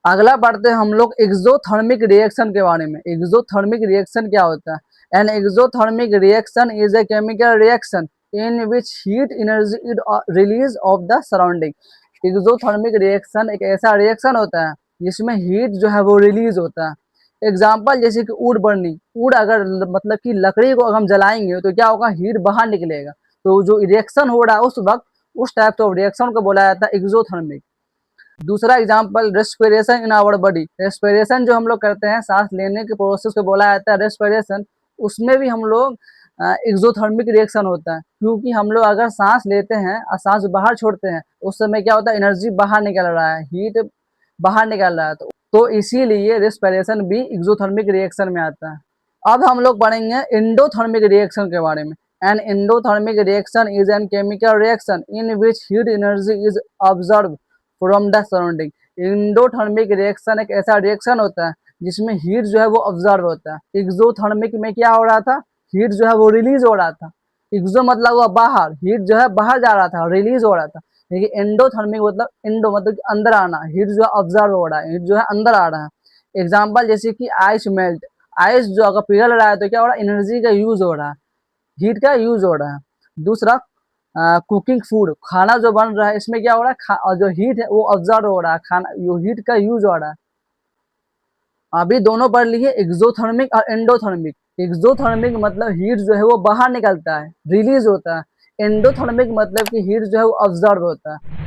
अगला पढ़ते हैं हम लोग एक्सोथर्मिक रिएक्शन के बारे में। एक्सोथर्मिक रिएक्शन क्या होता है? An exothermic reaction is a chemical reaction in which heat energy is release of the surrounding. Exothermic reaction एक ऐसा रिएक्शन होता है जिसमें हीट जो है वो रिलीज होता है। एग्जाम्पल जैसे कि वुड बर्निंग, वुड अगर मतलब कि लकड़ी को अगर हम जलाएंगे तो क्या होगा, हीट बाहर निकलेगा। तो जो रिएक्शन हो रहा है उस वक्त उस टाइप ऑफ रिएक्शन को बोला जाता है एक्सोथर्मिक। दूसरा example respiration in our body. Respiration जो हम लोग करते हैं, सांस लेने के प्रोसेस को बोला जाता है रेस्पिरेशन। उसमें भी हम लोग एक्सोथर्मिक रिएक्शन होता है, क्योंकि हम लोग अगर सांस लेते हैं और सांस बाहर छोड़ते हैं उस समय क्या होता है, एनर्जी बाहर निकल रहा है, हीट बाहर निकल रहा है। तो इसीलिए रेस्पिरेशन भी एक्सोथर्मिक रिएक्शन में आता है। अब हम लोग पढ़ेंगे एंडोथर्मिक रिएक्शन के बारे में। An endothermic reaction is an chemical reaction in which heat energy is observe from the surrounding. Endothermic reaction एक ऐसा रिएक्शन होता है जिसमें हीट जो है वो ऑब्जर्व होता है। एक्सोथर्मिक में क्या हो रहा था, हीट जो है वो रिलीज हो रहा था। एक्सो मतलब हुआ बाहर, हीट जो है बाहर जा रहा था, रिलीज हो रहा था। देखिए एंडोथर्मिक मतलब एंडो मतलब अंदर आना, हीट जो है ऑब्जर्व हो रहा है, हीट जो है अंदर आ रहा है। एग्जाम्पल जैसे कि आइस मेल्ट, आइस जो अगर पिघल रहा है तो क्या हो रहा है, एनर्जी का यूज हो रहा है, हीट का यूज हो रहा है। दूसरा कुकिंग फूड, खाना जो बन रहा है इसमें क्या हो रहा है, और जो हीट है वो ऑब्जर्व हो रहा है, खाना जो हीट का यूज हो रहा है। अभी दोनों पढ़ लिए एक्सोथर्मिक और एंडोथर्मिक। एक्सोथर्मिक मतलब हीट जो है वो बाहर निकलता है, रिलीज होता है। एंडोथर्मिक मतलब कि हीट जो है वो ऑब्जर्व होता है।